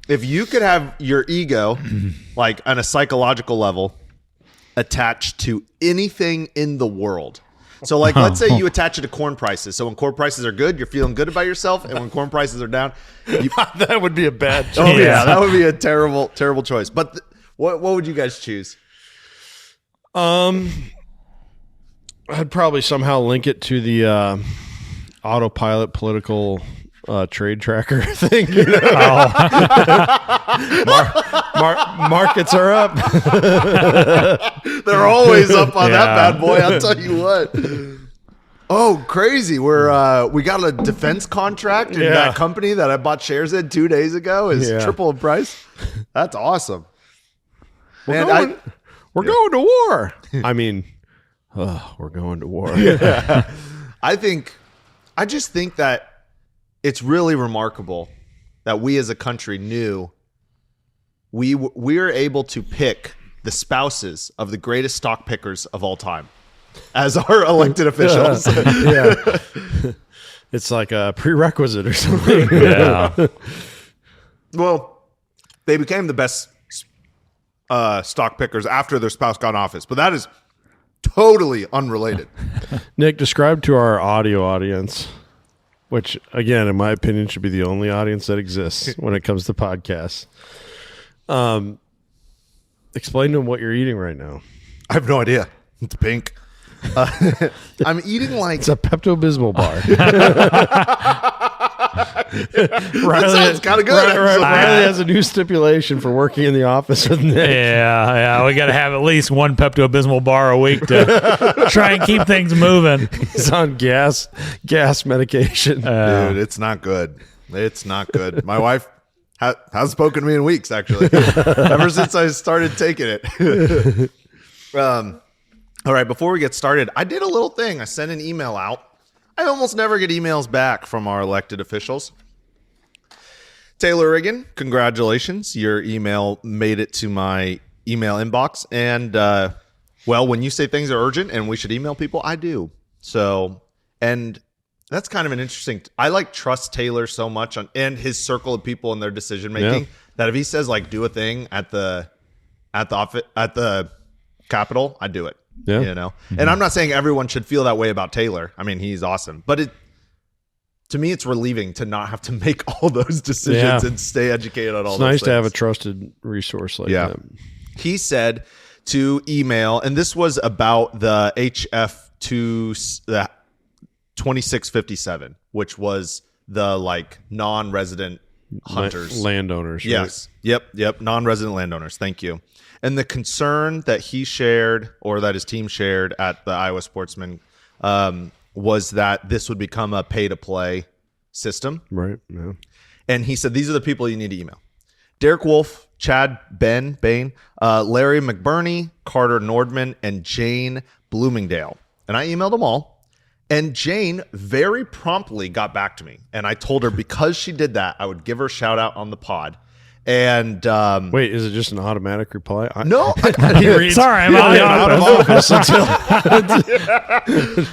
if you could have your ego, like on a psychological level, attached to anything in the world. So like, let's say you attach it to corn prices. So when corn prices are good, you're feeling good about yourself. And when corn prices are down, that would be a bad choice. Oh yeah, that would be a terrible, terrible choice. But what would you guys choose? I'd probably somehow link it to the autopilot political trade tracker thing. You know? Markets are up. They're always up on that bad boy. I'll tell you what. Oh, crazy! We got a defense contract, and that company that I bought shares in 2 days ago is triple in price. That's awesome. We're going to war. I mean, we're going to war. Yeah. I just think that it's really remarkable that we as a country knew we are able to pick the spouses of the greatest stock pickers of all time as our elected officials. Yeah. It's like a prerequisite or something. Yeah. Well, they became the best stock pickers after their spouse got in office, but that is totally unrelated. Nick, describe to our audio audience, which again, in my opinion, should be the only audience that exists when it comes to podcasts. Explain to them what you're eating right now. I have no idea. It's pink. I'm eating like it's a Pepto-Bismol bar. That sounds kind of good. Riley has a new stipulation for working in the office with Nick. Yeah. We got to have at least one Pepto-Bismol bar a week to try and keep things moving. He's on gas medication. Dude, it's not good. It's not good. My wife hasn't spoken to me in weeks, actually, ever since I started taking it. All right, before we get started, I did a little thing. I sent an email out. I almost never get emails back from our elected officials. Taylor Riggin, congratulations. Your email made it to my email inbox. And, well, when you say things are urgent and we should email people, I do. So, and that's kind of an interesting, I trust Taylor so much and his circle of people and their decision making that if he says do a thing at the Capitol, I do it. Yeah. You know, and I'm not saying everyone should feel that way about Taylor. I mean, he's awesome, but to me, it's relieving to not have to make all those decisions and stay educated on all those things. It's nice to have a trusted resource like that. He said to email, and this was about the HF 2657, which was the non-resident hunters, landowners. Yes. Right? Yep. Non-resident landowners. Thank you. And the concern that he shared, or that his team shared at the Iowa Sportsman, was that this would become a pay-to-play system. Right. Yeah. And he said, these are the people you need to email: Derek Wolf, Chad Bain, Larry McBurney, Carter Nordman, and Jane Bloomingdale. And I emailed them all. And Jane very promptly got back to me. And I told her because she did that, I would give her a shout out on the pod. And wait, is it just an automatic reply? No. Sorry, I'm out of office until.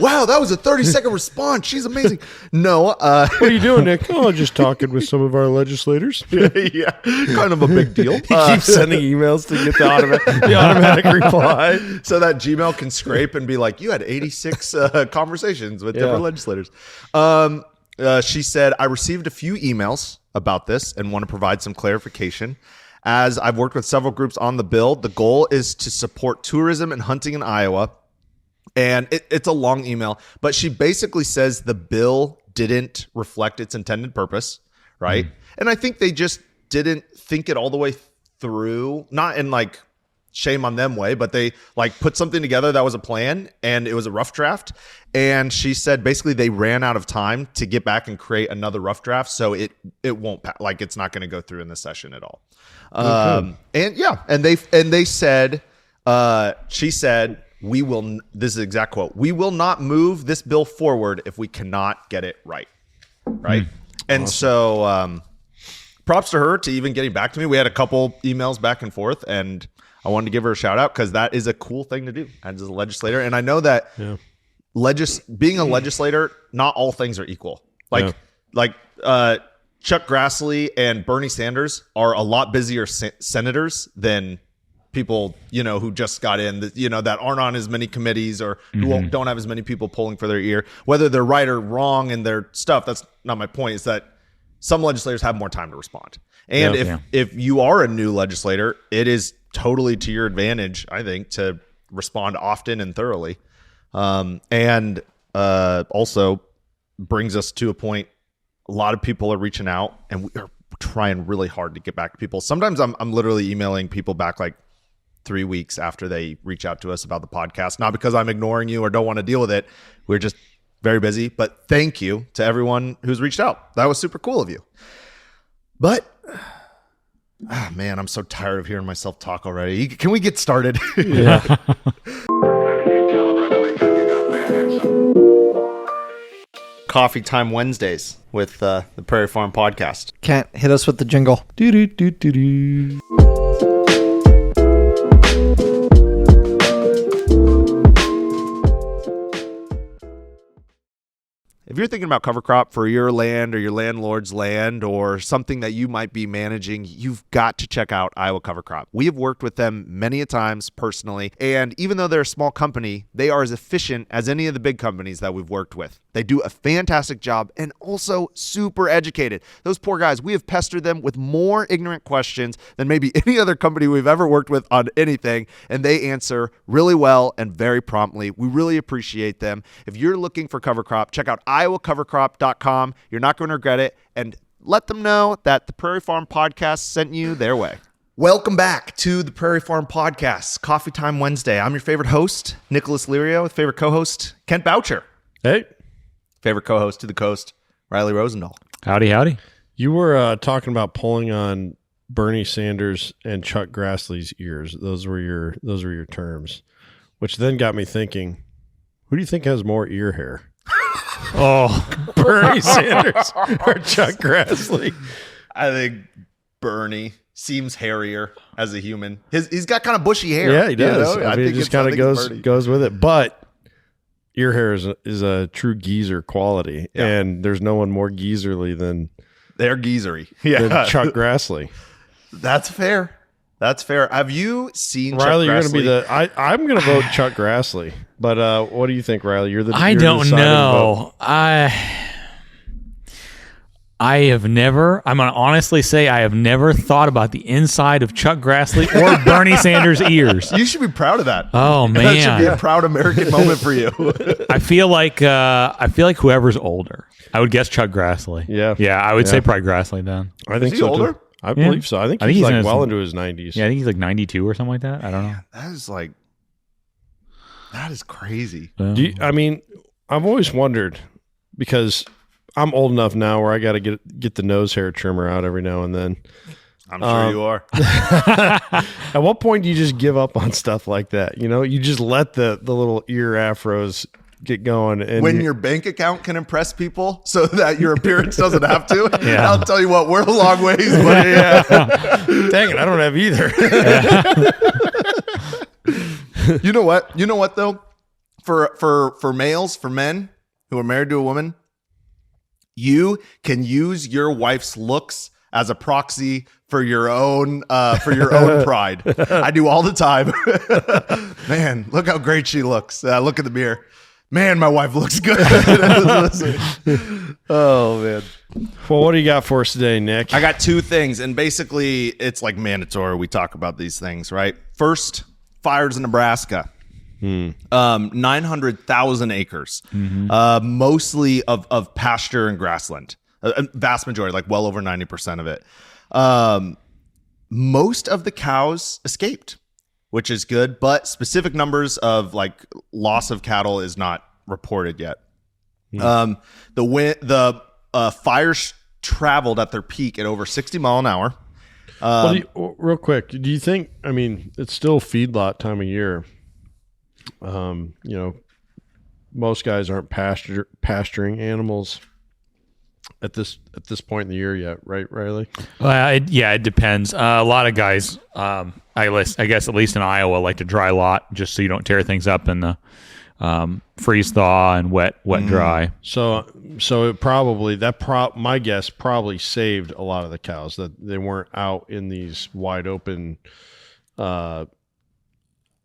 Wow, that was a 30-second response. She's amazing. No. What are you doing, Nick? Oh, just talking with some of our legislators. Yeah, kind of a big deal. He keeps sending emails to get the automatic reply. So that Gmail can scrape and be like, you had 86 conversations with different legislators. She said, I received a few emails about this and want to provide some clarification. As I've worked with several groups on the bill, the goal is to support tourism and hunting in Iowa. And it's a long email, but she basically says the bill didn't reflect its intended purpose, right? And I think they just didn't think it all the way through, not in shame on them way, but they put something together that was a plan and it was a rough draft. And she said basically they ran out of time to get back and create another rough draft. So it won't it's not going to go through in this session at all. And they said, she said, this is the exact quote: "We will not move this bill forward if we cannot get it right." Right. And so, props to her to even getting back to me. We had a couple emails back and forth, and I wanted to give her a shout out because that is a cool thing to do as a legislator. And I know that being a legislator, not all things are equal. Chuck Grassley and Bernie Sanders are a lot busier senators than people, who just got in, that aren't on as many committees or who don't have as many people polling for their ear. Whether they're right or wrong in their stuff, that's not my point. Is that some legislators have more time to respond. And if you are a new legislator, it is totally to your advantage, I think, to respond often and thoroughly. And also brings us to a point, a lot of people are reaching out, and we are trying really hard to get back to people. Sometimes I'm literally emailing people back like 3 weeks after they reach out to us about the podcast, not because I'm ignoring you or don't want to deal with it. We're just very busy, but thank you to everyone who's reached out. That was super cool of you. But man, I'm so tired of hearing myself talk already. Can we get started? Yeah. Coffee Time Wednesdays with the Prairie Farm Podcast. Can't hit us with the jingle. Do do do do do. If you're thinking about cover crop for your land or your landlord's land or something that you might be managing, you've got to check out Iowa Cover Crop. We have worked with them many a times personally, and even though they're a small company, they are as efficient as any of the big companies that we've worked with. They do a fantastic job and also super educated. Those poor guys, we have pestered them with more ignorant questions than maybe any other company we've ever worked with on anything, and they answer really well and very promptly. We really appreciate them. If you're looking for cover crop, check out iowacovercrop.com. You're not going to regret it, and let them know that the Prairie Farm Podcast sent you their way. Welcome back to the Prairie Farm Podcast, Coffee Time Wednesday. I'm your favorite host, Nicholas Lirio, with favorite co-host, Kent Boucher. Hey. Favorite co-host to the coast, Riley Rosendahl. Howdy, howdy. You were talking about pulling on Bernie Sanders and Chuck Grassley's ears. Those were your terms, which then got me thinking, who do you think has more ear hair? Oh, Bernie Sanders or Chuck Grassley? I think Bernie seems hairier as a human. He's got kind of bushy hair. Yeah, he does. I mean, it just kind of Bernie. goes with it. But ear hair is a true geezer quality, and there's no one more geezerly than they're geezery. Than Chuck Grassley. That's fair. Have you seen Riley? Chuck You're Grassley? going to be I'm going to vote Chuck Grassley. But what do you think, Riley? You're the I don't know. I have never, I'm going to honestly say I have never thought about the inside of Chuck Grassley or Bernie Sanders' ears. You should be proud of that. Oh, man. That should be a proud American moment for you. I feel like whoever's older. I would guess Chuck Grassley. Yeah. I would say probably Grassley then. I think Is he so older? too. I believe so. I think he's like well into his 90s. Yeah, I think he's like 92 or something like that. I don't know. That is crazy. I've always wondered, because I'm old enough now where I got to get the nose hair trimmer out every now and then. I'm sure you are. At what point do you just give up on stuff like that? You just let the little ear afros get going. And when your bank account can impress people so that your appearance doesn't have to. Yeah. I'll tell you what, we're a long ways. But dang it, I don't have either. You know what though? For males, for men who are married to a woman, you can use your wife's looks as a proxy for your own pride. I do all the time. Man, look how great she looks. Look in the mirror. Man, my wife looks good. Oh, man. Well, what do you got for us today, Nick? I got two things, and basically it's like mandatory we talk about these things, right? First, fires in Nebraska. 900,000 acres, mostly of pasture and grassland. A vast majority, like well over 90% of it. Most of the cows escaped, which is good, but specific numbers of like loss of cattle is not reported yet. The fires traveled at their peak at over 60 mile an hour. Real quick, do you think? I mean, it's still feedlot time of year. Most guys aren't pasturing animals at this point in the year yet, right, Riley? Well, it depends. A lot of guys, I guess at least in Iowa, like to dry lot just so you don't tear things up in the freeze thaw and wet dry. So it probably my guess probably saved a lot of the cows that they weren't out in these wide open, not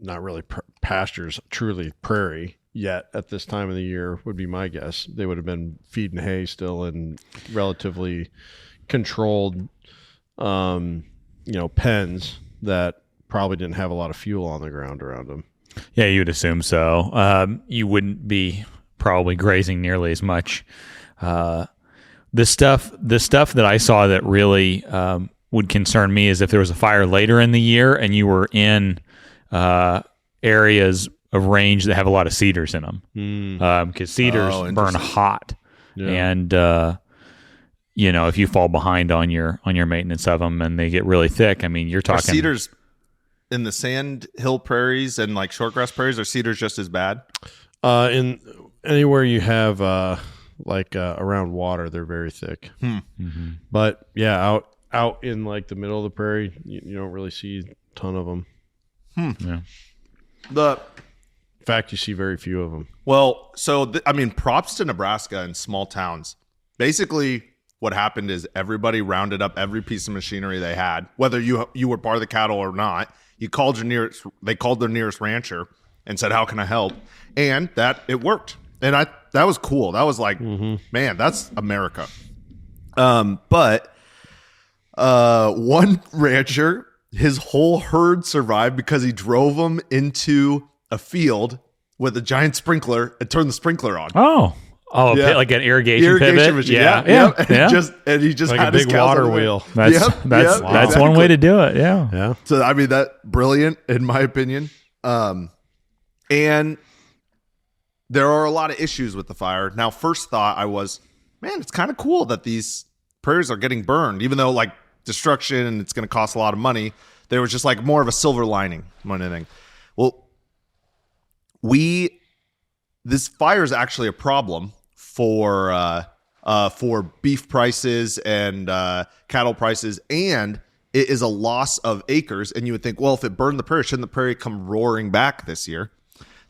really pastures, truly prairie yet at this time of the year would be my guess. They would have been feeding hay still in relatively controlled, pens that probably didn't have a lot of fuel on the ground around them. Yeah, you would assume so. You wouldn't be probably grazing nearly as much. The stuff that I saw that really would concern me is if there was a fire later in the year and you were in areas of range that have a lot of cedars in them, because cedars burn hot, and if you fall behind on your maintenance of them and they get really thick, I mean, you're talking cedars. In the sandhill prairies and like shortgrass prairies, are cedars just as bad? In anywhere you have around water, they're very thick. Mm-hmm. But yeah, out in like the middle of the prairie, you don't really see a ton of them. Yeah. In fact, you see very few of them. Well, so props to Nebraska and small towns. Basically, what happened is everybody rounded up every piece of machinery they had, whether you were part of the cattle or not. They called their nearest rancher and said, "How can I help?" And that it worked. And that was cool. That was like, man, that's America. But one rancher, his whole herd survived because he drove them into a field with a giant sprinkler and turned the sprinkler on. Yeah. Like an irrigation pivot. Machine. Yeah. And he just like had a big his cows water wheel. That's exactly. one way to do it. Yeah. So that brilliant in my opinion. And there are a lot of issues with the fire. Now, first thought I was, man, it's kind of cool that these prairies are getting burned, even though like destruction and it's going to cost a lot of money. There was just like more of a silver lining more than anything. Well, this fire is actually a problem for beef prices and cattle prices, and it is a loss of acres. And you would think, well, if it burned the prairie, shouldn't the prairie come roaring back this year?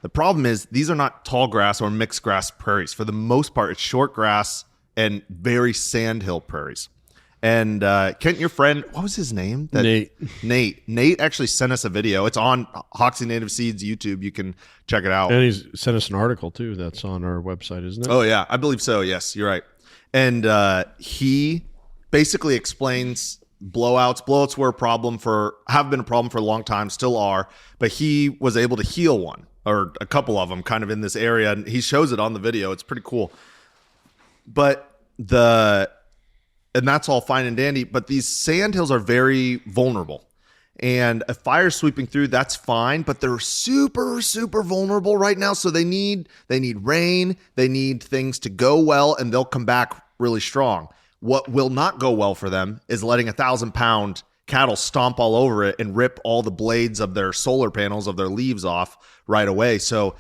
The problem is these are not tall grass or mixed grass prairies. For the most part, it's short grass and very sandhill prairies. And Kent, your friend, what was his name? Nate actually sent us a video. It's on Hoxie Native Seeds YouTube. You can check it out. And he's sent us an article too that's on our website, isn't it? Oh yeah, I believe so. Yes, you're right. And he basically explains blowouts. Blowouts have been a problem for a long time, still are. But he was able to heal one or a couple of them, kind of in this area, and he shows it on the video. It's pretty cool. And that's all fine and dandy, but these sandhills are very vulnerable. And a fire sweeping through, that's fine, but they're super, super vulnerable right now. So they need rain, they need things to go well, and they'll come back really strong. What will not go well for them is letting 1,000-pound cattle stomp all over it and rip all the blades of their solar panels, of their leaves off right away. So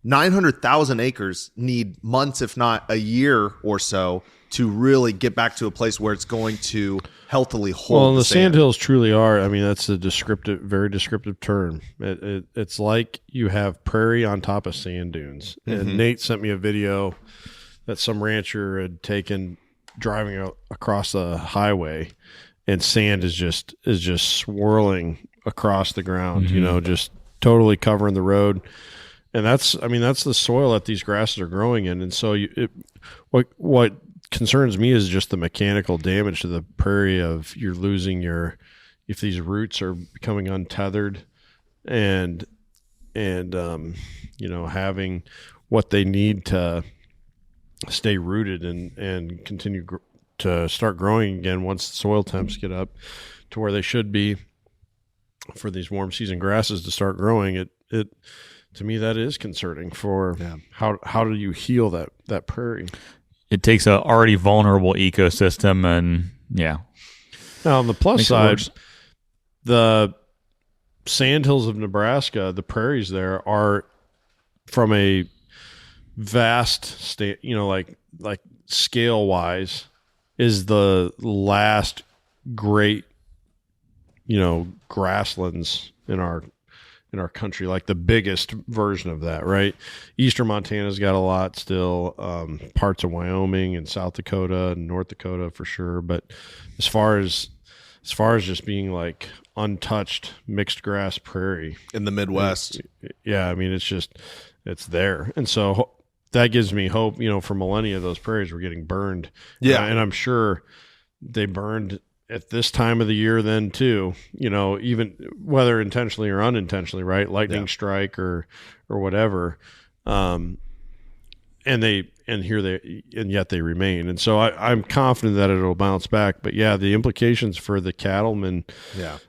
900,000 acres need months, if not a year or so, to really get back to a place where it's going to healthily hold. Well, the sandhills truly are. I mean, that's a very descriptive term. It's like you have prairie on top of sand dunes. Mm-hmm. And Nate sent me a video that some rancher had taken driving across the highway, and sand is just swirling across the ground. Mm-hmm. Just totally covering the road. And that's the soil that these grasses are growing in. And so what concerns me is just the mechanical damage to the prairie of you're losing if these roots are becoming untethered and having what they need to stay rooted and continue to start growing again once the soil temps get up to where they should be for these warm season grasses to start growing. It to me, that is concerning for how do you heal that prairie? It takes a already vulnerable ecosystem, and Now, on the plus side, the sandhills of Nebraska, the prairies there are from a vast state, like scale wise, is the last great, grasslands in in our country, like the biggest version of that, right? Eastern Montana's got a lot still, parts of Wyoming and South Dakota and North Dakota for sure. But as far as just being like untouched mixed grass prairie in the Midwest, yeah, I mean, it's there. And so that gives me hope, for millennia, those prairies were getting burned. Yeah. And I'm sure they burned at this time of the year then too, even whether intentionally or unintentionally, right? Lightning strike or whatever. And yet they remain. And so I'm confident that it'll bounce back. But yeah, the implications for the cattlemen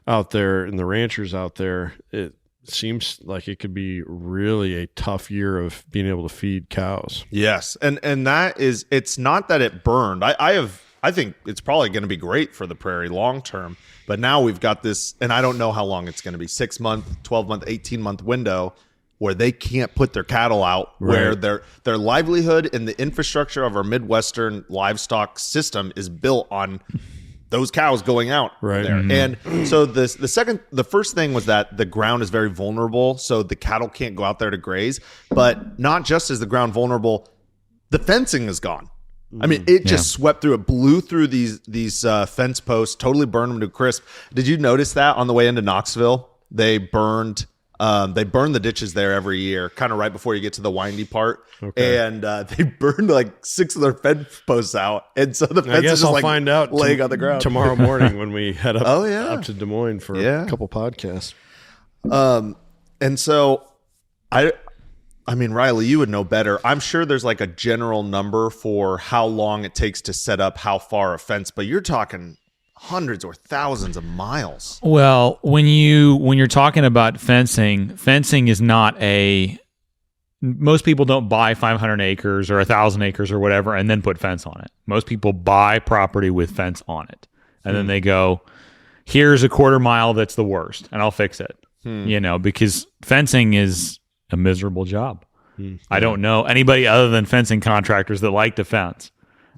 out there and the ranchers out there, it seems like it could be really a tough year of being able to feed cows. Yes. And it's not that it burned. I think it's probably going to be great for the prairie long term, but now we've got this, and I don't know how long it's going to be, 6 month, 12 month, 18-month window where they can't put their cattle out, where their livelihood and the infrastructure of our Midwestern livestock system is built on those cows going out there. Mm-hmm. And so the first thing was that the ground is very vulnerable, so the cattle can't go out there to graze. But not just is the ground vulnerable, the fencing is gone. I mean, it just swept through. It blew through these fence posts, totally burned them to crisp. Did you notice that on the way into Knoxville? They burn the ditches there every year, kind of right before you get to the windy part. Okay. And they burned like 6 of their fence posts out. And so the fence is just like find out laying on the ground tomorrow morning when we head up, up to Des Moines for a couple podcasts. And so I mean, Riley, you would know better. I'm sure there's like a general number for how long it takes to set up how far a fence, but you're talking hundreds or thousands of miles. Well, when you're talking about fencing is not most people don't buy 500 acres or 1,000 acres or whatever and then put fence on it. Most people buy property with fence on it. And then they go, here's a quarter mile that's the worst and I'll fix it. Because fencing is a miserable job. I don't know anybody other than fencing contractors that like to fence.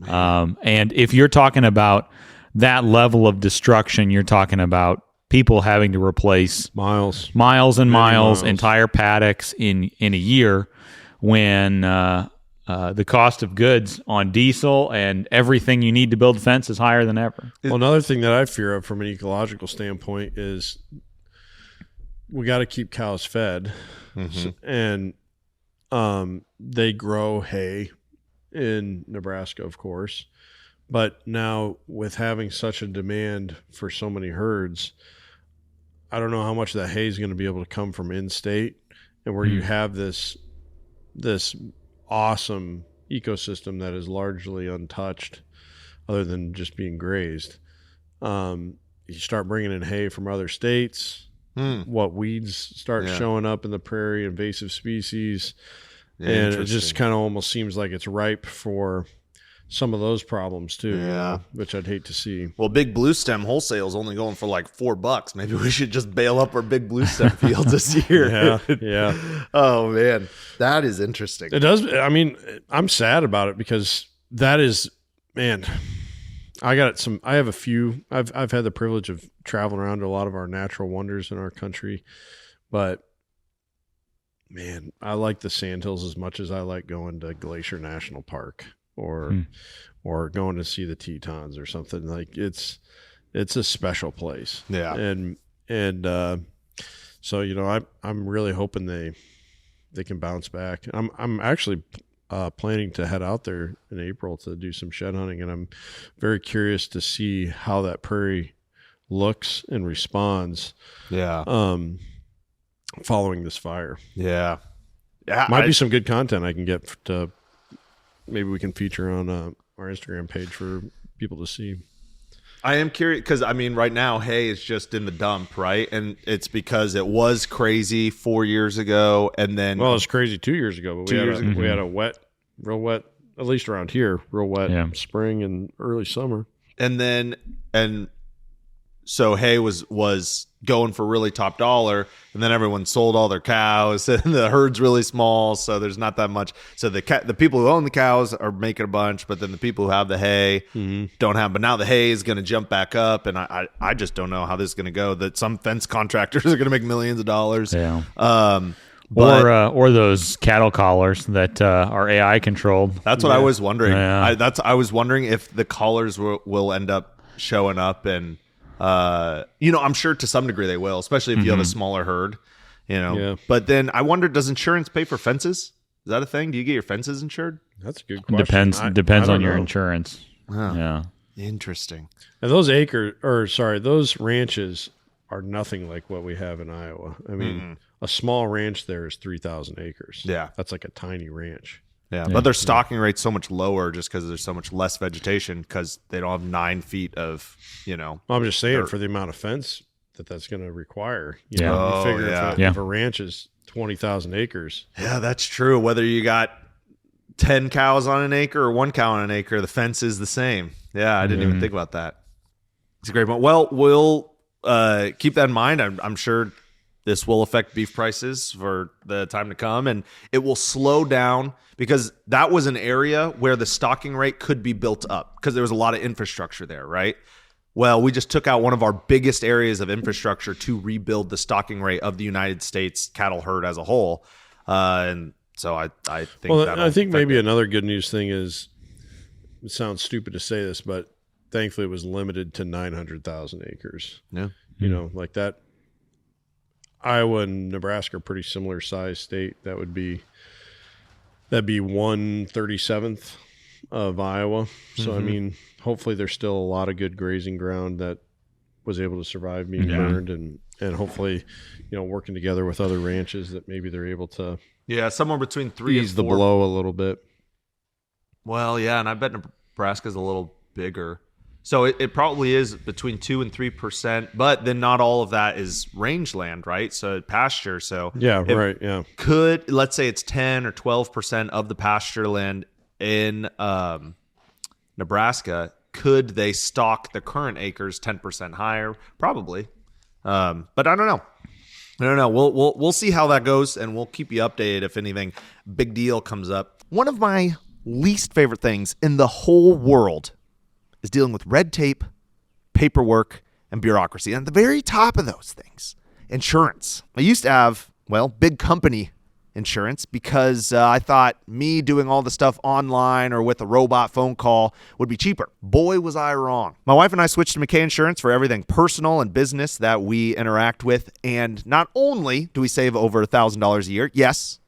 And if you're talking about that level of destruction, you're talking about people having to replace miles and miles, entire paddocks in a year when the cost of goods on diesel and everything you need to build a fence is higher than ever. Well, another thing that I fear of from an ecological standpoint is we got to keep cows fed. Mm-hmm. And they grow hay in Nebraska, of course. But now with having such a demand for so many herds, I don't know how much of that hay is going to be able to come from in-state, and where you have this awesome ecosystem that is largely untouched other than just being grazed. You start bringing in hay from other states. What weeds start showing up in the prairie, invasive species, and it just kind of almost seems like it's ripe for some of those problems too, which I'd hate to see. Well, big blue stem wholesale is only going for like $4. Maybe we should just bail up our big blue stem fields this year. Yeah. Oh man, that is interesting. It does. I mean, I'm sad about it because that is, man. I have a few. I've had the privilege of traveling around to a lot of our natural wonders in our country, but man, I like the Sandhills as much as I like going to Glacier National Park or going to see the Tetons or something. Like it's a special place. Yeah. And so I'm really hoping they can bounce back. I'm actually planning to head out there in April to do some shed hunting, and I'm very curious to see how that prairie looks and responds. Following this fire. Yeah. Might be some good content I can get to. Maybe we can feature on our Instagram page for people to see. I am curious because, I mean, right now, hay is just in the dump, right? And it's because it was crazy 4 years ago, and then... Well, it was crazy 2 years ago, but we had a real wet, at least around here, real wet spring and early summer. And so hay was going for really top dollar, and then everyone sold all their cows, and the herd's really small, so there's not that much. So the people who own the cows are making a bunch, but then the people who have the hay don't have. But now the hay is going to jump back up, and I just don't know how this is going to go. That some fence contractors are going to make millions of dollars. Yeah. But or those cattle collars that are AI controlled. that's what I was wondering. Yeah. I was wondering if the collars will end up showing up, and I'm sure to some degree they will, especially if you have a smaller herd. Yeah. But then I wonder, does insurance pay for fences? Is that a thing? Do you get your fences insured? That's a good question. Depends I on don't your know. insurance. Oh, Yeah. interesting. And those ranches are nothing like what we have in Iowa. I mean, a small ranch there is 3,000 acres. Yeah. That's like a tiny ranch. Yeah, but their stocking rate's so much lower just because there's so much less vegetation because they don't have 9 feet of, I'm just saying dirt. for the amount of fence that's going to require. Yeah. You figure Yeah. if a ranch is 20,000 acres. Yeah, that's true. Whether you got 10 cows on an acre or 1 cow on an acre, the fence is the same. Yeah, I didn't even think about that. It's a great point. Well, we'll keep that in mind. I'm sure this will affect beef prices for the time to come, and it will slow down because that was an area where the stocking rate could be built up because there was a lot of infrastructure there, right? Well, we just took out one of our biggest areas of infrastructure to rebuild the stocking rate of the United States cattle herd as a whole. And so I think I think maybe another good news thing is, it sounds stupid to say this, but thankfully it was limited to 900,000 acres. Yeah. Like that. Iowa and Nebraska are pretty similar size state. That'd be 1/37th of Iowa. So I mean, hopefully there's still a lot of good grazing ground that was able to survive being burned, and hopefully, working together with other ranches that maybe they're able to somewhere between 3 ease and the 4. blow a little bit. Well, yeah, and I bet Nebraska's a little bigger. So it probably is between 2 and 3%, but then not all of that is rangeland, right? So pasture. So Right. Yeah. let's say it's 10 or 12% of the pasture land in Nebraska. Could they stock the current acres 10% higher? Probably, but I don't know. We'll see how that goes, and we'll keep you updated if anything big deal comes up. One of my least favorite things in the whole world is dealing with red tape, paperwork, and bureaucracy. And at the very top of those things, insurance. I used to have, big company insurance because I thought me doing all the stuff online or with a robot phone call would be cheaper. Boy, was I wrong. My wife and I switched to McKay Insurance for everything personal and business that we interact with. And not only do we save over $1,000 a year, yes,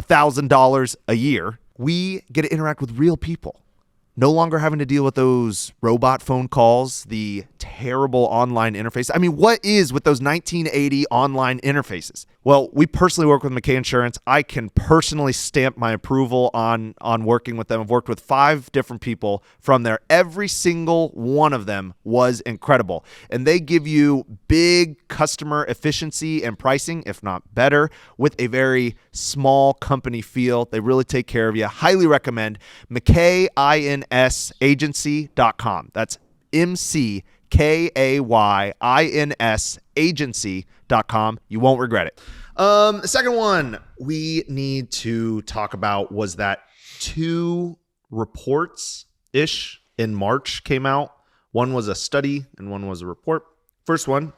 $1,000 a year, we get to interact with real people. No longer having to deal with those robot phone calls, the terrible online interface. I mean, what is with those 1980 online interfaces? Well, we personally work with McKay Insurance. I can personally stamp my approval on working with them. I've worked with 5 different people from there. Every single one of them was incredible. And they give you big customer efficiency and pricing, if not better, with a very small company feel. They really take care of you. Highly recommend McKayInsAgency.com. That's McKayIns agency.com. You won't regret it. The second one we need to talk about was that 2 reports-ish in March came out. One was a study and one was a report. First one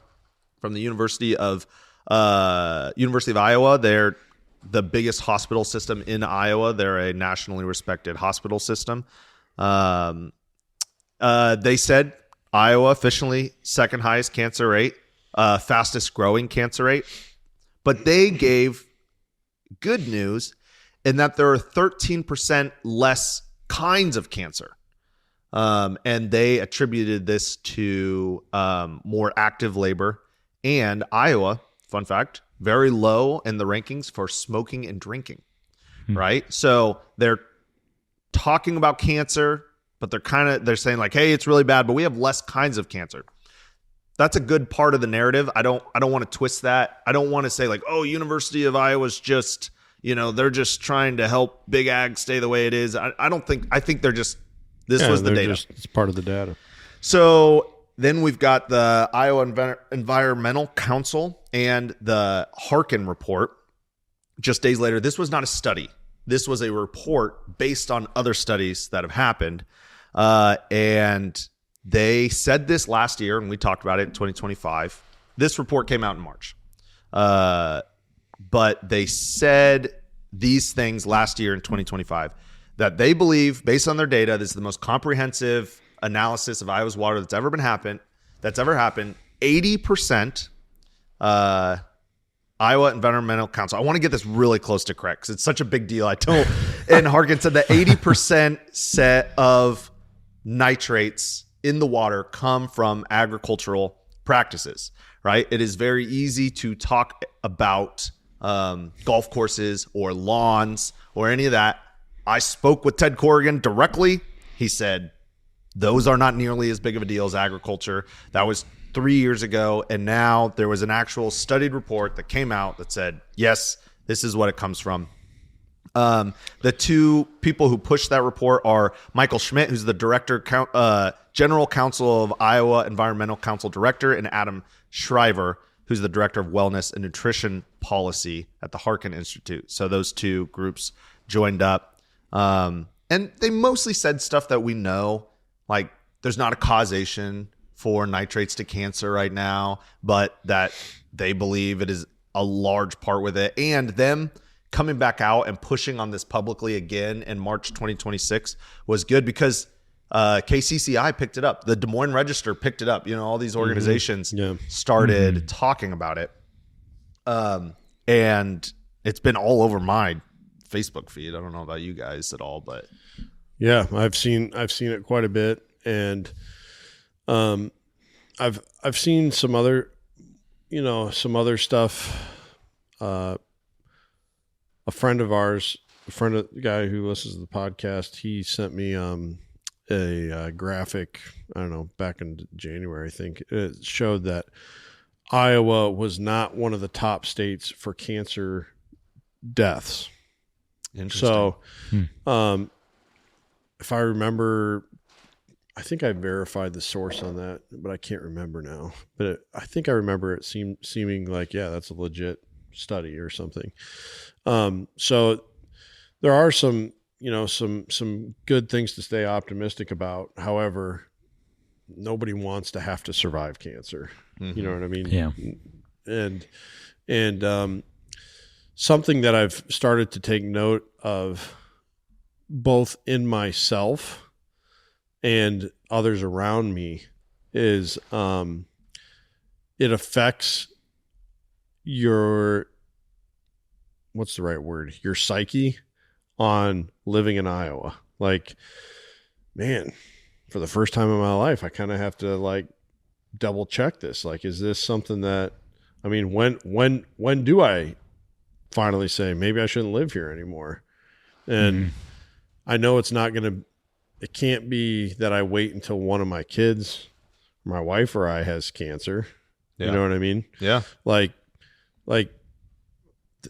from the University of Iowa. They're the biggest hospital system in Iowa. They're a nationally respected hospital system. They said Iowa officially second highest cancer rate, fastest growing cancer rate. But they gave good news in that there are 13% less kinds of cancer. And they attributed this to more active labor. And Iowa, fun fact, very low in the rankings for smoking and drinking, right? So they're talking about cancer, but they're saying like, hey, it's really bad, but we have less kinds of cancer. That's a good part of the narrative. I don't want to twist that. I don't want to say like, oh, University of Iowa's just, they're just trying to help big ag stay the way it is. I think they're just, this was the data. It's part of the data. So then we've got the Iowa Environmental Council and the Harkin report. Just days later, this was not a study. This was a report based on other studies that have happened. And they said this last year, and we talked about it in 2025. This report came out in March. But they said these things last year in 2025, that they believe, based on their data, this is the most comprehensive analysis of Iowa's water that's ever happened. 80%, Iowa Environmental Council. I want to get this really close to correct because it's such a big deal. And Harkin said that 80% set of nitrates in the water come from agricultural practices, right? It is very easy to talk about golf courses or lawns or any of that. I spoke with Ted Corrigan directly. He said, those are not nearly as big of a deal as agriculture. That was 3 years ago. And now there was an actual studied report that came out that said, yes, this is what it comes from. The two people who pushed that report are Michael Schmidt, who's the General Counsel of Iowa Environmental Council Director, and Adam Shriver, who's the Director of Wellness and Nutrition Policy at the Harkin Institute. So those two groups joined up. And they mostly said stuff that we know, like there's not a causation for nitrates to cancer right now, but that they believe it is a large part with it. And them coming back out and pushing on this publicly again in March 2026 was good because KCCI picked it up. The Des Moines Register picked it up. All these organizations started talking about it. And it's been all over my Facebook feed. I don't know about you guys at all, but yeah, I've seen it quite a bit. And I've seen some other stuff. A friend of ours, the guy who listens to the podcast, he sent me a graphic, I don't know, back in January, I think. It showed that Iowa was not one of the top states for cancer deaths. Interesting. So, if I remember, I think I verified the source on that, but I can't remember now. But I think I remember it seeming like, yeah, that's a legit study or something. So there are some good things to stay optimistic about. However, nobody wants to have to survive cancer. Mm-hmm. You know what I mean? Yeah. And something that I've started to take note of both in myself and others around me is it affects your, what's the right word? Your psyche on living in Iowa. Like, man, for the first time in my life, I kind of have to like double check this. Like, is this something that, I mean, when do I finally say maybe I shouldn't live here anymore? And I know it can't be that I wait until one of my kids, my wife or I has cancer. Yeah. You know what I mean? Yeah. Like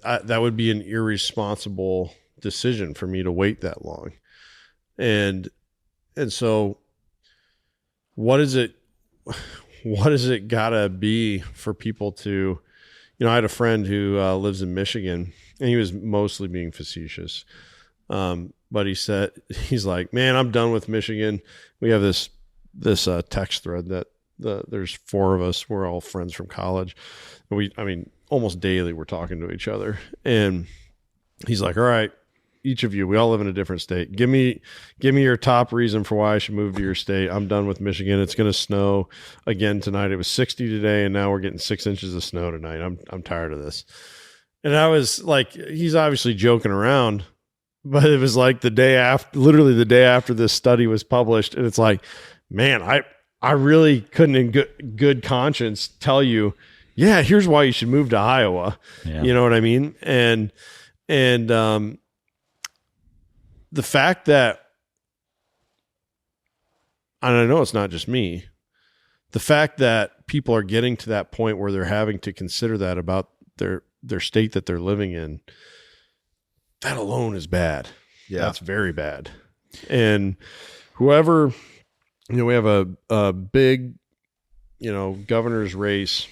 that would be an irresponsible decision for me to wait that long. And so what is it gotta be for people to, I had a friend who lives in Michigan, and he was mostly being facetious. But he's like, man, I'm done with Michigan. We have this text thread that there's 4 of us. We're all friends from college. And almost daily we're talking to each other. And he's like, all right, each of you, we all live in a different state. Give me your top reason for why I should move to your state. I'm done with Michigan. It's going to snow again tonight. It was 60 today, and now we're getting 6 inches of snow tonight. I'm tired of this. And I was like, he's obviously joking around, but it was like literally the day after this study was published. And it's like, man, I really couldn't in good conscience tell you, yeah, here's why you should move to Iowa. Yeah. You know what I mean? And the fact that, and I know it's not just me, the fact that people are getting to that point where they're having to consider that about their state that they're living in, that alone is bad. Yeah. That's very bad. And whoever, we have a big governor's race,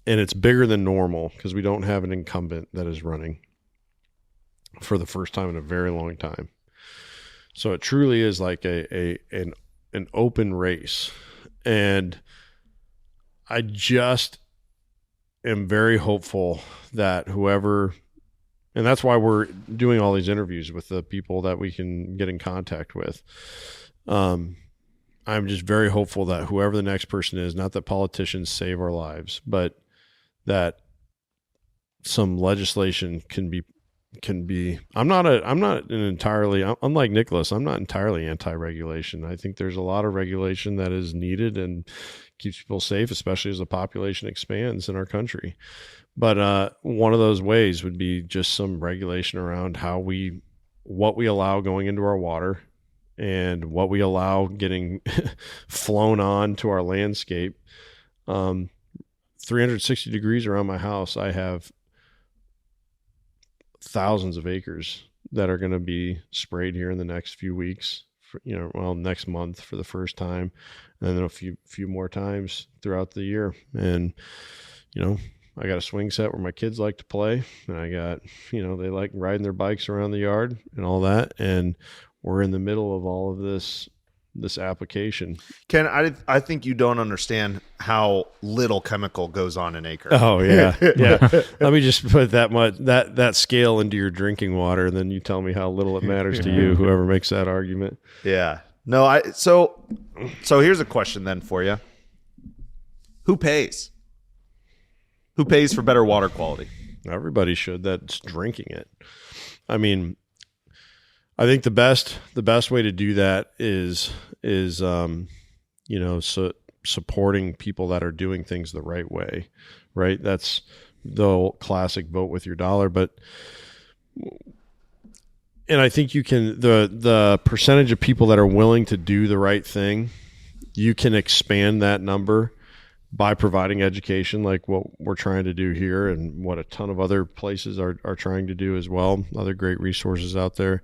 and it's bigger than normal because we don't have an incumbent that is running for the first time in a very long time. So it truly is like an open race. And I just am very hopeful that whoever, and that's why we're doing all these interviews with the people that we can get in contact with. I'm just very hopeful that whoever the next person is, not that politicians save our lives, but that some legislation can be, I'm not entirely, unlike Nicholas, I'm not entirely anti-regulation. I think there's a lot of regulation that is needed and keeps people safe, especially as the population expands in our country. But one of those ways would be just some regulation around what we allow going into our water and what we allow getting flown on to our landscape. 360 degrees around my house, I have thousands of acres that are going to be sprayed here in the next few weeks, next month for the first time, and then a few more times throughout the year. And, I got a swing set where my kids like to play, and I got, they like riding their bikes around the yard and all that. And we're in the middle of all of this application. Ken, I think you don't understand how little chemical goes on an acre. Oh yeah. Yeah. Let me just put that scale into your drinking water, and then you tell me how little it matters to you, whoever makes that argument. Yeah. No, so here's a question then for you. Who pays? Who pays for better water quality? Everybody should that's drinking it. I mean, I think the best way to do that is supporting people that are doing things the right way, right? That's the old classic vote with your dollar. And I think you can, the percentage of people that are willing to do the right thing, you can expand that number by providing education like what we're trying to do here and what a ton of other places are trying to do as well. Other great resources out there.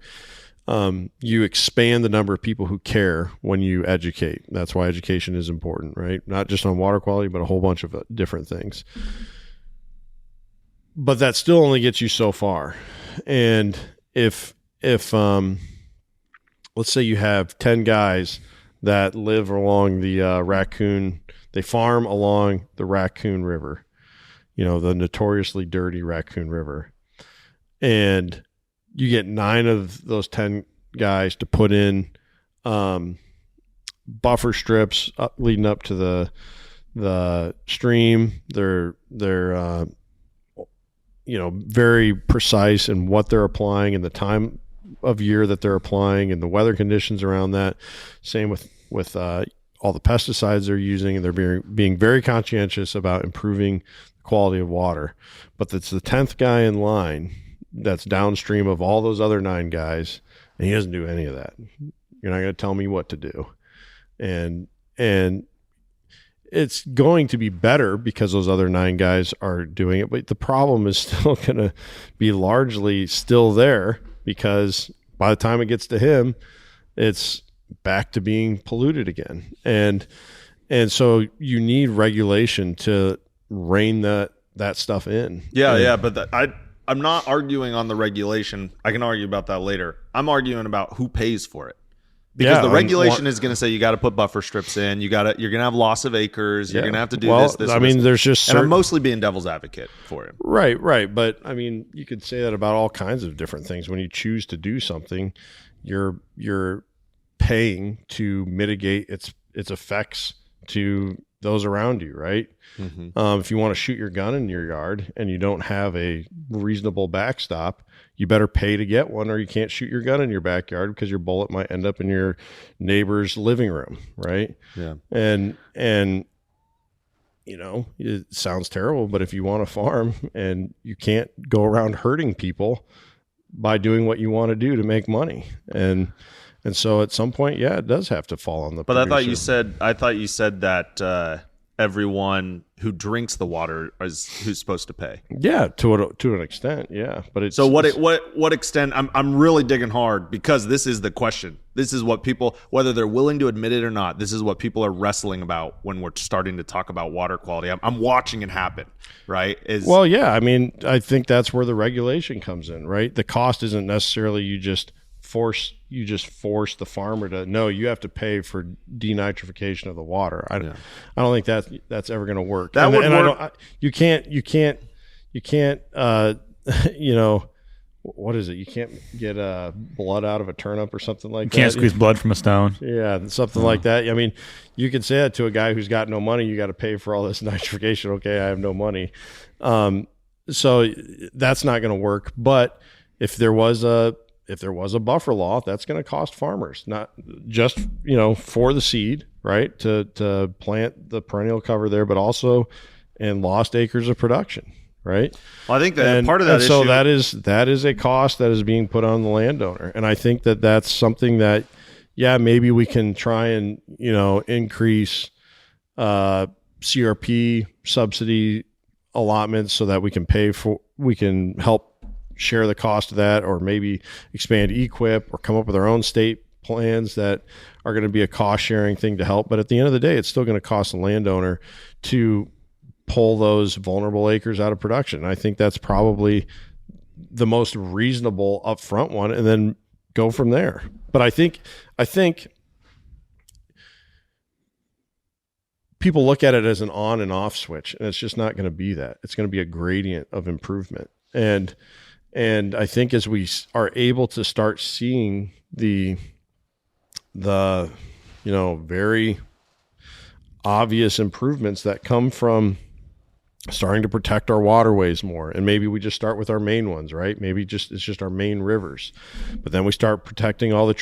You expand the number of people who care when you educate. That's why education is important, right? Not just on water quality, but a whole bunch of different things. But that still only gets you so far. And if let's say you have 10 guys that live along the they farm along the Raccoon River, the notoriously dirty Raccoon River. And you get 9 of those 10 guys to put in buffer strips leading up to the stream. They're very precise in what they're applying and the time of year that they're applying and the weather conditions around that. Same with all the pesticides they're using, and they're being very conscientious about improving the quality of water. But it's the 10th guy in line that's downstream of all those other 9 guys, and he doesn't do any of that. You're not going to tell me what to do. And it's going to be better because those other 9 guys are doing it, but the problem is still going to be largely still there because by the time it gets to him, it's back to being polluted again. And so you need regulation to rein that stuff in. Yeah, but I'm not arguing on the regulation. I can argue about that later. I'm arguing about who pays for it. Because the regulation is going to say you got to put buffer strips in. You're going to have loss of acres. You're going to have to do this. I mean, there's just and I'm mostly being devil's advocate for him. Right. But I mean, you could say that about all kinds of different things. When you choose to do something, you're paying to mitigate its effects to those around you, right? Mm-hmm. If you want to shoot your gun in your yard and you don't have a reasonable backstop, you better pay to get one, or you can't shoot your gun in your backyard because your bullet might end up in your neighbor's living room, right? Yeah. And it sounds terrible, but if you want to farm and you can't go around hurting people by doing what you want to do to make money, and so at some point, it does have to fall on the producer. But I thought you said that everyone who drinks the water is who's supposed to pay. Yeah, to an extent, yeah. But it's so what extent? I'm really digging hard because this is the question. This is what people, whether they're willing to admit it or not, this is what people are wrestling about when we're starting to talk about water quality. I'm watching it happen, right? Well, yeah. I mean, I think that's where the regulation comes in, right? The cost isn't necessarily you just force the farmer to no, you have to pay for denitrification of the water. I don't think that's ever going to work. That would work. You can't you know, what is it? You can't get blood out of a turnip or something like that. You can't squeeze blood from a stone. Yeah, something like that. I mean, you can say that to a guy who's got no money. You got to pay for all this nitrification. Okay, I have no money. So that's not going to work. But if there was a buffer law, that's going to cost farmers, not just, you know, for the seed, right, to plant the perennial cover there, but also in lost acres of production, right? Well, I think that part of that issue, so that is a cost that is being put on the landowner, and I think that that's something that, yeah, maybe we can try and, you know, increase CRP subsidy allotments so that we can help share the cost of that, or maybe expand EQIP or come up with our own state plans that are going to be a cost sharing thing to help. But at the end of the day, it's still going to cost the landowner to pull those vulnerable acres out of production. I think that's probably the most reasonable upfront one, and then go from there. But I think people look at it as an on and off switch, and it's just not going to be that. It's going to be a gradient of improvement. And I think as we are able to start seeing the you know, very obvious improvements that come from starting to protect our waterways more, and maybe we just start with our main ones, right? Maybe it's just our main rivers, but then we start protecting all the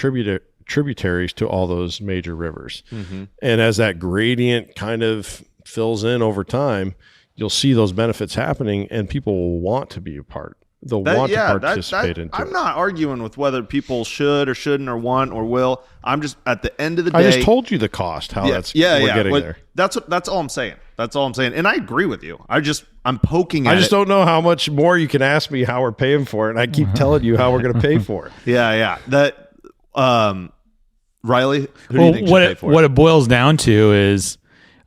tributaries to all those major rivers. Mm-hmm. And as that gradient kind of fills in over time, you'll see those benefits happening, and people will want to be a part. They'll want to participate into it. I'm not arguing with whether people should or shouldn't or want or will. I'm just, at the end of the day, I just told you the cost, how we're getting there. That's all I'm saying. That's all I'm saying. And I agree with you. I'm poking at it. I just don't know how much more you can ask me how we're paying for it. And I keep telling you how we're going to pay for it. Yeah. That, Riley, who do you think should pay for it? What it boils down to is,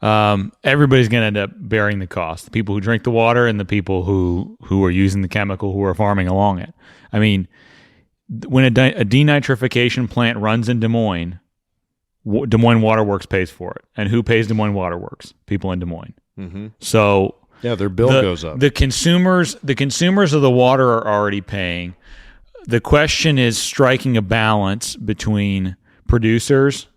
everybody's going to end up bearing the cost. The people who drink the water and the people who are using the chemical, who are farming along it. I mean, when a denitrification plant runs in Des Moines Water Works pays for it. And who pays Des Moines Water Works? People in Des Moines. Mm-hmm. So yeah, their bill goes up. The consumers of the water are already paying. The question is striking a balance between producers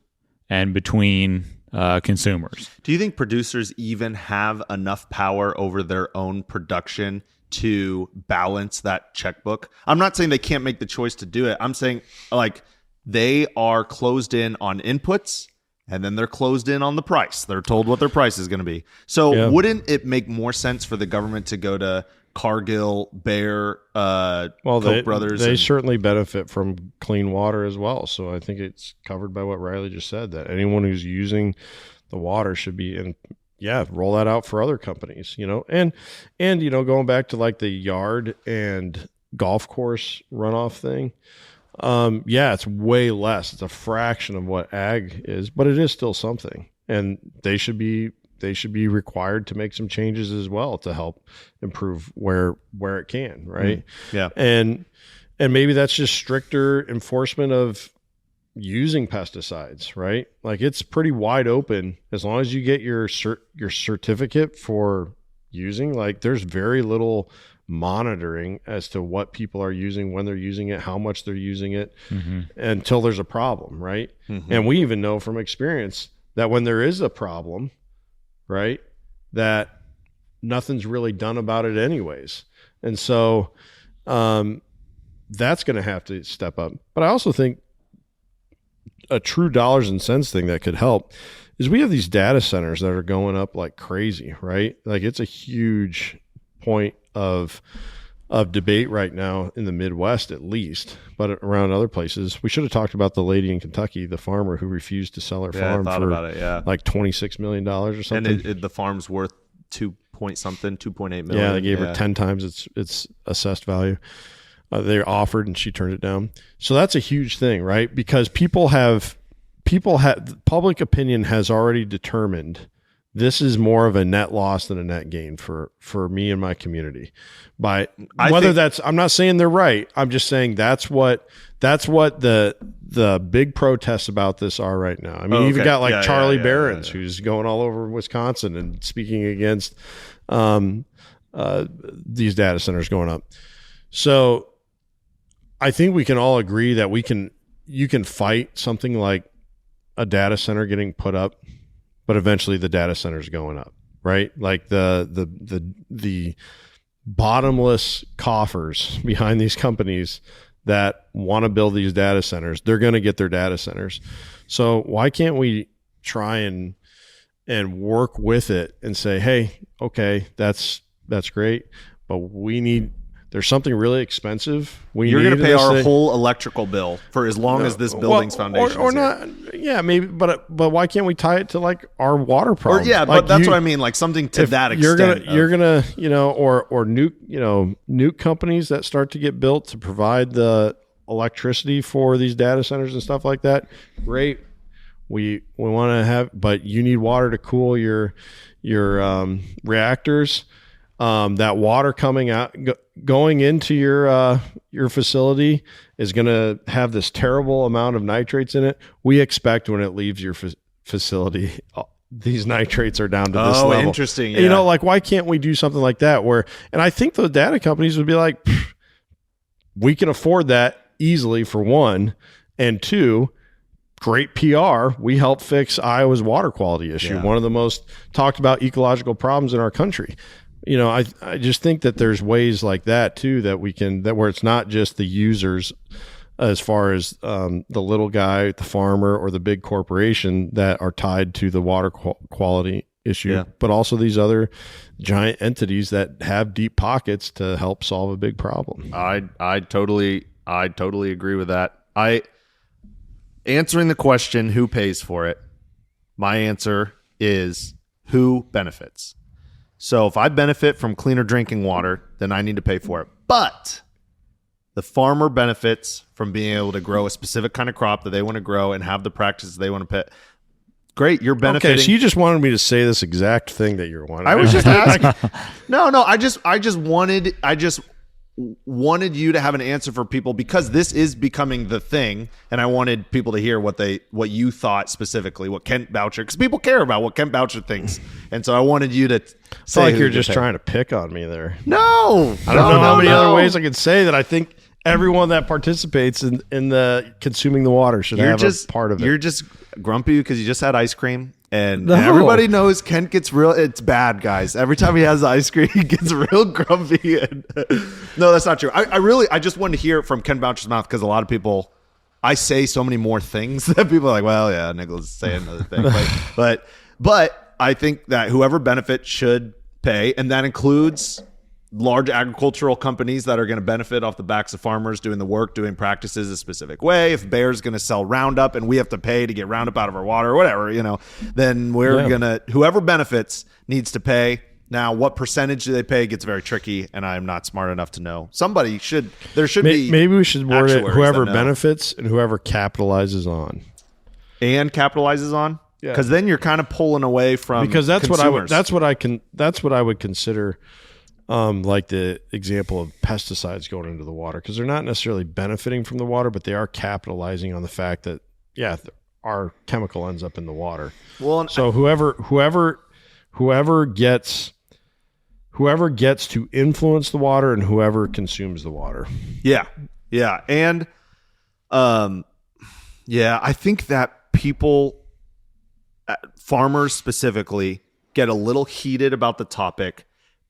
and between consumers. Do you think producers even have enough power over their own production to balance that checkbook? I'm not saying they can't make the choice to do it. I'm saying, like, they are closed in on inputs, and then they're closed in on the price. They're told what their price is going to be. So wouldn't it make more sense for the government to go to Cargill, Bayer, Koch brothers? They certainly benefit from clean water as well. So I think it's covered by what Riley just said, that anyone who's using the water should be in. Yeah, roll that out for other companies, you know, and you know, going back to like the yard and golf course runoff thing. Yeah, it's way less. It's a fraction of what ag is, but it is still something, and they should be required to make some changes as well to help improve where it can, right? Yeah. And maybe that's just stricter enforcement of using pesticides, right? Like, it's pretty wide open as long as you get your certificate for using. Like, there's very little monitoring as to what people are using, when they're using it, how much they're using it, until there's a problem, right? Mm-hmm. And we even know from experience that when there is a problem, right, that nothing's really done about it anyways. And so that's going to have to step up. But I also think a true dollars and cents thing that could help is we have these data centers that are going up like crazy, right? Like, it's a huge point of of debate right now in the Midwest, at least, but around other places. We should have talked about the lady in Kentucky, the farmer who refused to sell her farm for like $26 million or something. And the farm's worth 2.8 million. Yeah, they gave her 10 times its assessed value. They offered and she turned it down. So that's a huge thing, right? Because public opinion has already determined this is more of a net loss than a net gain for me and my community. I'm not saying they're right. I'm just saying that's what the big protests about this are right now. I mean, you even got like Charlie Barron's who's going all over Wisconsin and speaking against these data centers going up. So I think we can all agree that you can fight something like a data center getting put up, but eventually the data center is going up, right? Like the bottomless coffers behind these companies that want to build these data centers, they're going to get their data centers. So why can't we try and work with it and say, hey, okay, that's great, but there's something really expensive. You're going to pay our whole electrical bill for as long as this building's foundation or is not. Yeah, maybe, but why can't we tie it to like our water problem? But that's what I mean, like something to that extent. You're gonna, or nuke companies that start to get built to provide the electricity for these data centers and stuff like that. Great, we want to have, but you need water to cool your reactors. That water coming out, going into your facility is going to have this terrible amount of nitrates in it. We expect when it leaves your facility, these nitrates are down to this level. Oh, interesting. Yeah. Like why can't we do something like that? And I think the data companies would be like, we can afford that easily for one, and two, great PR. We help fix Iowa's water quality issue, one of the most talked about ecological problems in our country. I just think that there's ways like that too that where it's not just the users as far as the little guy, the farmer, or the big corporation that are tied to the water quality issue, but also these other giant entities that have deep pockets to help solve a big problem. I totally agree with that. Answering the question, who pays for it? My answer is who benefits. So if I benefit from cleaner drinking water, then I need to pay for it. But the farmer benefits from being able to grow a specific kind of crop that they want to grow and have the practices they want to pit. Great, you're benefiting. Okay, so you just wanted me to say this exact thing that you're wanting. I was just asking. No, I just wanted you to have an answer for people because this is becoming the thing, and I wanted people to hear what you thought specifically, what Kent Boucher, because people care about what Kent Boucher thinks, and so I wanted you to say like you're just trying to pick on me there. No, I don't know how many other ways I could say that. I think everyone that participates in the consuming the water should have a part of it. You're just grumpy because you just had ice cream. And everybody knows Kent gets it's bad, guys. Every time he has the ice cream, he gets real grumpy. No, that's not true. I just wanted to hear it from Ken Boucher's mouth because a lot of people, I say so many more things that people are like, well, yeah, Nicholas is saying another thing. But I think that whoever benefits should pay, and that includes large agricultural companies that are going to benefit off the backs of farmers doing the work, doing practices a specific way. If Bayer's going to sell Roundup and we have to pay to get Roundup out of our water or whatever, then whoever benefits needs to pay. Now, what percentage do they pay gets very tricky, and I'm not smart enough to know. Maybe we should word it whoever benefits and whoever capitalizes on. And capitalizes on? Yeah. Because then you're kind of pulling away from consumers. That's what I would consider like the example of pesticides going into the water, because they're not necessarily benefiting from the water, but they are capitalizing on the fact that our chemical ends up in the water. Well, so whoever gets to influence the water and whoever consumes the water. Yeah, and I think that people, farmers specifically, get a little heated about the topic,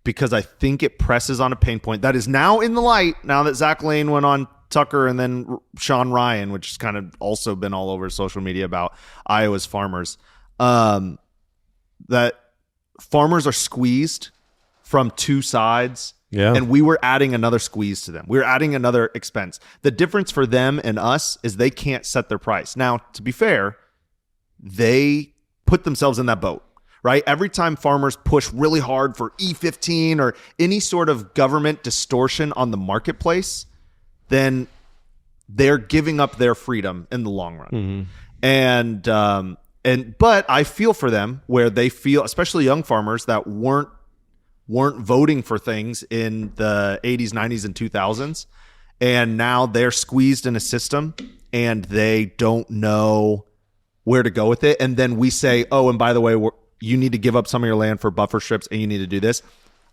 because I think it presses on a pain point that is now in the light, now that Zach Lane went on Tucker and then Sean Ryan, which has kind of also been all over social media about Iowa's farmers, that farmers are squeezed from two sides. Yeah. And we were adding another squeeze to them. We were adding another expense. The difference for them and us is they can't set their price. Now, to be fair, they put themselves in that boat, right? Every time farmers push really hard for E15 or any sort of government distortion on the marketplace, then they're giving up their freedom in the long run. But I feel for them where they feel, especially young farmers that weren't voting for things in the 80s, 90s, and 2000s. And now they're squeezed in a system and they don't know where to go with it. And then we say, oh, and by the way, you need to give up some of your land for buffer strips and you need to do this.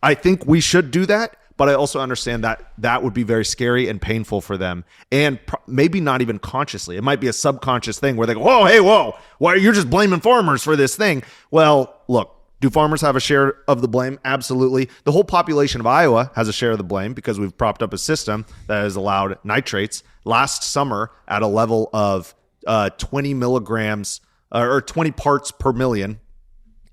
I think we should do that. But I also understand that that would be very scary and painful for them. And maybe not even consciously. It might be a subconscious thing where they go, whoa, hey, whoa, why you're just blaming farmers for this thing. Well, look, do farmers have a share of the blame? Absolutely. The whole population of Iowa has a share of the blame because we've propped up a system that has allowed nitrates last summer at a level of 20 milligrams or 20 parts per million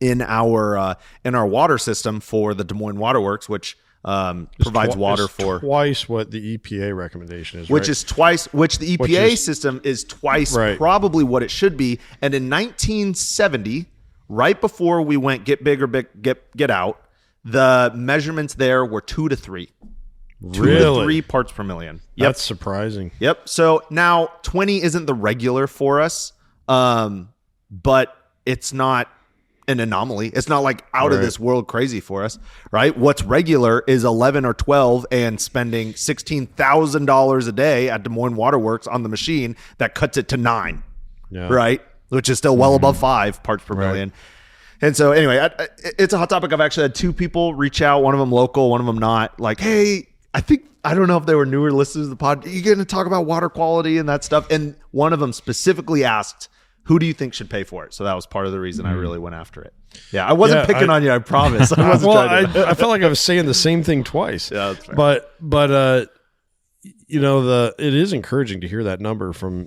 in our water system for the Des Moines Waterworks, which provides water for twice what the EPA recommendation is, which right? is twice, which the EPA system is twice probably what it should be. And in 1970, right before we went get big or get out, the measurements there were 2 to 3. Really? 2 to 3 parts per million. Yep. That's surprising. Yep. So now 20 isn't the regular for us, but it's not an anomaly. It's not like out of this world crazy for us, right? What's regular is 11 or 12 and spending $16,000 a day at Des Moines Waterworks on the machine that cuts it to 9, right? Which is still well above 5 parts per million. And so anyway, it's a hot topic. I've actually had 2 people reach out, one of them local, one of them not, like, hey, I don't know if they were newer listeners to the pod. Are you going to talk about water quality and that stuff? And one of them specifically asked, who do you think should pay for it? So that was part of the reason I really went after it. Yeah, I wasn't picking on you, I promise. I wasn't I felt like I was saying the same thing twice. Yeah, that's fair. But you know, it is encouraging to hear that number from.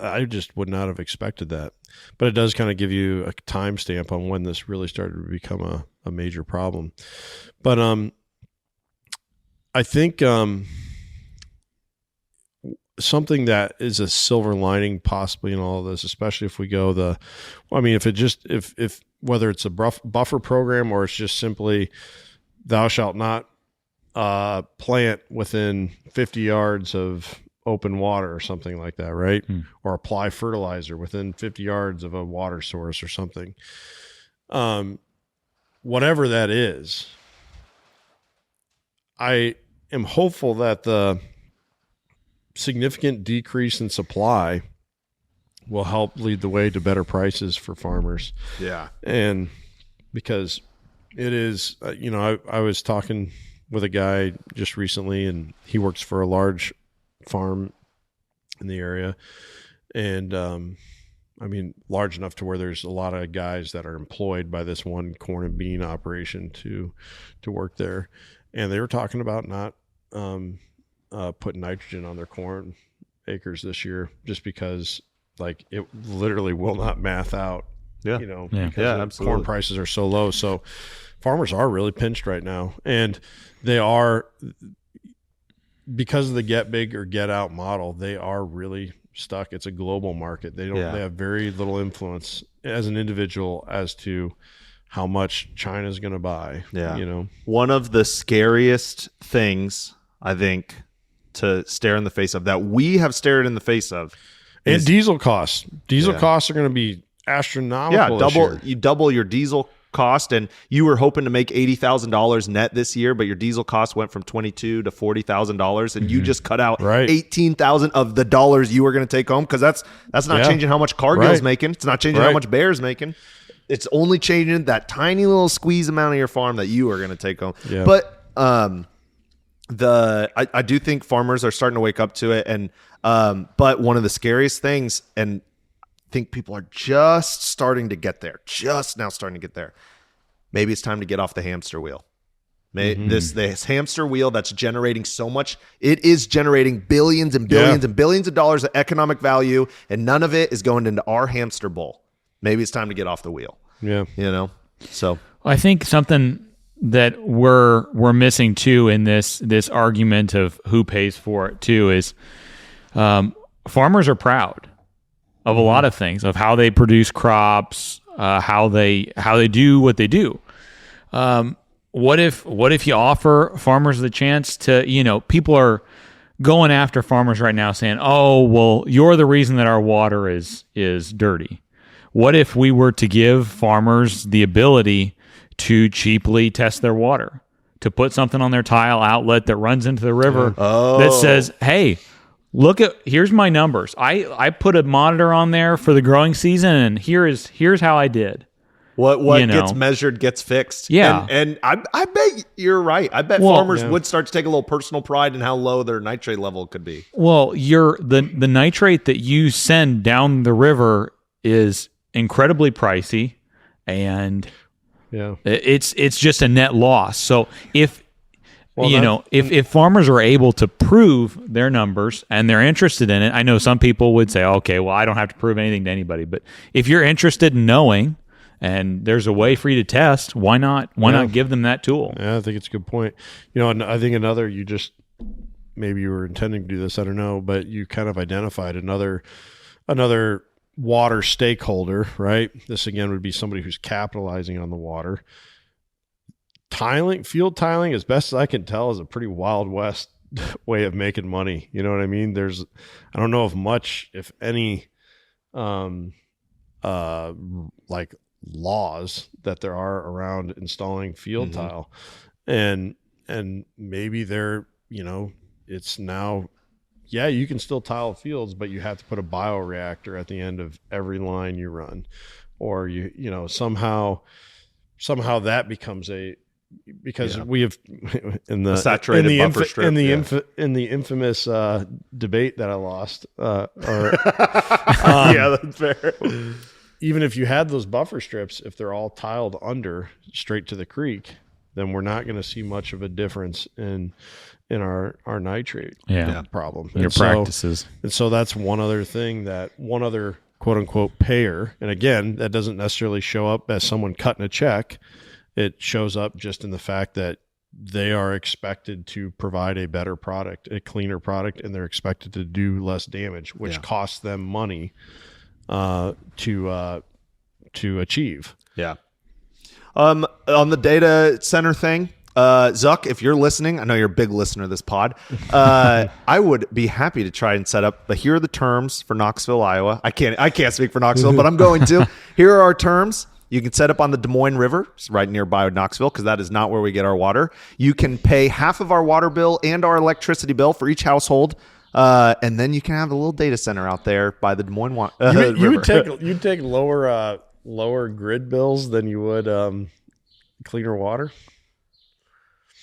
I just would not have expected that, but it does kind of give you a timestamp on when this really started to become a major problem. But I think something that is a silver lining possibly in all of this, especially if we go if whether it's a buffer program or it's just simply thou shalt not plant within 50 yards of open water or something like that, right? Or apply fertilizer within 50 yards of a water source or something. Whatever that is, I am hopeful that the significant decrease in supply will help lead the way to better prices for farmers. Yeah. And because it is, I was talking with a guy just recently and he works for a large farm in the area. And, large enough to where there's a lot of guys that are employed by this one corn and bean operation to work there. And they were talking about not, putting nitrogen on their corn acres this year just because like it literally will not math out, because corn prices are so low. So farmers are really pinched right now, and they are, because of the get big or get out model, they are really stuck. It's a global market. They have very little influence as an individual as to how much China's going to buy. Yeah. One of the scariest things I think to stare in the face of, that we have stared in the face of, and diesel costs. Diesel costs are going to be astronomical. Yeah, you double your diesel cost, and you were hoping to make $80,000 net this year, but your diesel cost went from $22,000 to $40,000, and you just cut out $18,000 of the dollars you were going to take home, because that's not changing how much Cargill's making. It's not changing how much Bayer's making. It's only changing that tiny little squeeze amount of your farm that you are going to take home. Yeah. But I do think farmers are starting to wake up to it, and but one of the scariest things, and I think people are just starting to get there, maybe it's time to get off the hamster wheel. This hamster wheel that's generating so much, it is generating billions and billions and billions of dollars of economic value, and none of it is going into our hamster bowl. Maybe it's time to get off the wheel. Yeah. So I think something that we're missing too in this argument of who pays for it too is farmers are proud of a lot of things, of how they produce crops, how they do what they do. What if you offer farmers the chance to, people are going after farmers right now saying, oh, well, you're the reason that our water is dirty. What if we were to give farmers the ability to cheaply test their water, to put something on their tile outlet that runs into the river that says, hey, here's my numbers. I put a monitor on there for the growing season, and here's how I did. What gets measured gets fixed. Yeah. And I bet you're right. I bet farmers would start to take a little personal pride in how low their nitrate level could be. Well, the nitrate that you send down the river is incredibly pricey, and it's just a net loss. So if farmers are able to prove their numbers and they're interested in it, I know some people would say, okay, well, I don't have to prove anything to anybody. But if you're interested in knowing, and there's a way for you to test, why not give them that tool? Yeah, I think it's a good point. And I think maybe you were intending to do this, I don't know, but you kind of identified another water stakeholder, right? This again would be somebody who's capitalizing on the water. Field tiling, as best as I can tell, is a pretty Wild West way of making money. You know what I mean? I don't know if any, like laws that there are around installing field tile, and maybe it's now, you can still tile fields, but you have to put a bioreactor at the end of every line you run, or somehow that becomes because we have in the saturated buffer strip, in the infamous debate that I lost, that's fair. Even if you had those buffer strips, if they're all tiled under straight to the creek, then we're not going to see much of a difference in our nitrate problem. Your practices. And so that's one other thing, that one other quote unquote payer. And again, that doesn't necessarily show up as someone cutting a check. It shows up just in the fact that they are expected to provide a better product, a cleaner product, and they're expected to do less damage, which costs them money to achieve. Yeah. On the data center thing, Zuck, if you're listening, I know you're a big listener to this pod. I would be happy to try and set up. But here are the terms for Knoxville, Iowa. I can't speak for Knoxville, but I'm going to. Here are our terms. You can set up on the Des Moines River, it's right nearby Knoxville, because that is not where we get our water. You can pay half of our water bill and our electricity bill for each household. And then you can have a little data center out there by the Des Moines River. You'd take lower grid bills than you would cleaner water.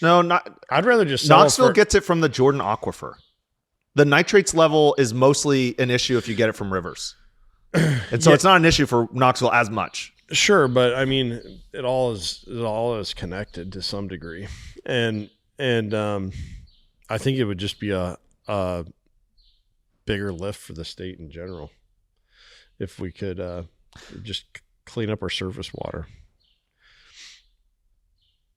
No, not. I'd rather just Knoxville gets it from the Jordan Aquifer. The nitrates level is mostly an issue if you get it from rivers, and so it's not an issue for Knoxville as much. Sure, but I mean, it all is connected to some degree, and I think it would just be a bigger lift for the state in general if we could just clean up our surface water.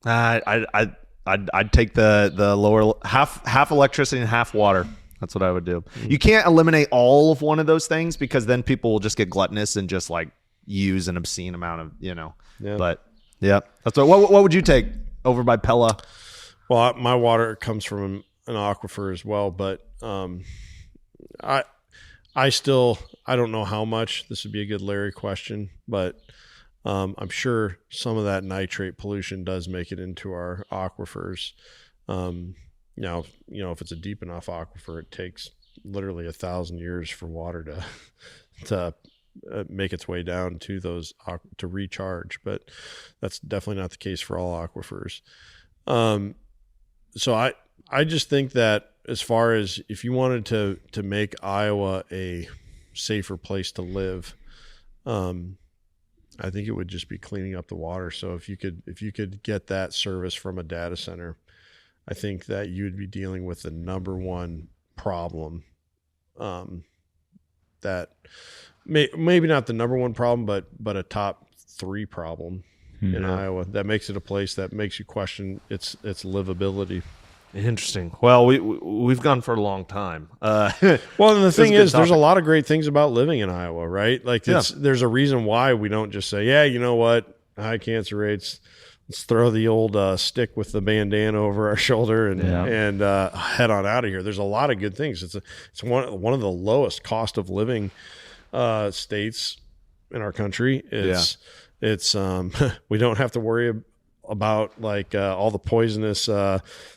I'd take the lower half electricity and half water. That's what I would do. You can't eliminate all of one of those things, because then people will just get gluttonous and just like use an obscene amount of, Yeah. But yeah, that's what would you take over by Pella? Well, my water comes from an aquifer as well, but I don't know how much. This would be a good Larry question, but I'm sure some of that nitrate pollution does make it into our aquifers. Now, if it's a deep enough aquifer, it takes literally 1,000 years for water to make its way down to those to recharge, but that's definitely not the case for all aquifers. So I just think that as far as if you wanted to make Iowa a safer place to live, I think it would just be cleaning up the water. So if you could get that service from a data center, I think that you'd be dealing with the number one problem, that maybe not the number one problem, but a top 3 problem in Iowa that makes it a place that makes you question its livability. Interesting. Well, we've gone for a long time. Well, and the thing is, there's a lot of great things about living in Iowa, right? Like, there's a reason why we don't just say, yeah, you know what, high cancer rates, let's throw the old stick with the bandana over our shoulder and head on out of here. There's a lot of good things. It's one of the lowest cost of living states in our country. It's we don't have to worry about like all the poisonous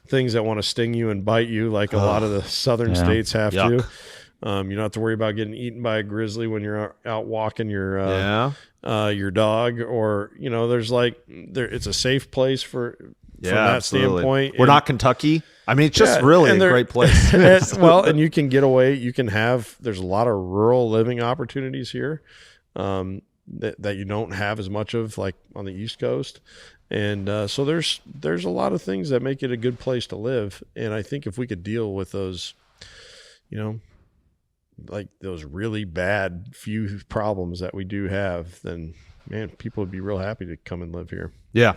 things that want to sting you and bite you like a lot of the southern states have to. You don't have to worry about getting eaten by a grizzly when you're out walking your dog, or there's it's a safe place from that standpoint. We're not Kentucky. I mean, it's just really a great place. And you can get away. You can there's a lot of rural living opportunities here that you don't have as much of like on the East Coast. And so there's a lot of things that make it a good place to live. And I think if we could deal with those, like those really bad few problems that we do have, then man, people would be real happy to come and live here. Yeah,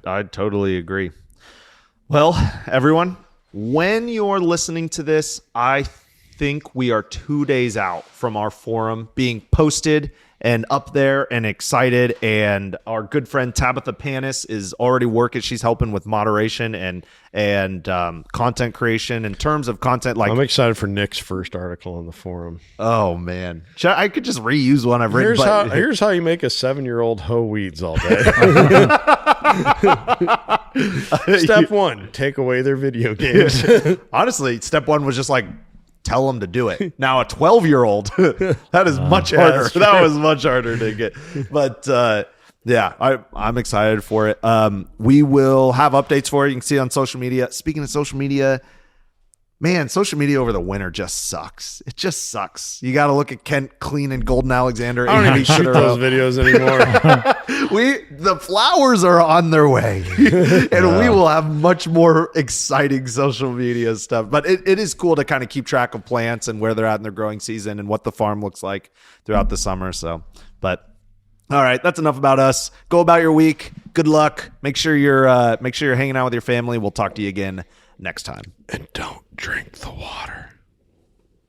I totally agree. Well, everyone, when you're listening to this, I think we are 2 days out from our forum being posted and up there and excited. And our good friend Tabitha Panis is already working. She's helping with moderation and content creation in terms of content. Like, I'm excited for Nick's first article on the forum. Oh man, I could just reuse one I've written. Here's how you make a 7-year-old hoe weeds all day. Step 1, take away their video games. Honestly, step 1 was just like, tell them to do it. Now a 12-year-old, that is much harder. That was much harder to get. But I'm excited for it. We will have updates for it. You can see it on social media. Speaking of social media, man, social media over the winter just sucks. It just sucks. You got to look at Kent cleaning Golden Alexander. I don't even shoot those videos anymore. The flowers are on their way, and we will have much more exciting social media stuff. But it is cool to kind of keep track of plants and where they're at in their growing season and what the farm looks like throughout the summer. So, but all right, that's enough about us. Go about your week. Good luck. Make sure you're hanging out with your family. We'll talk to you again next time. And don't drink the water.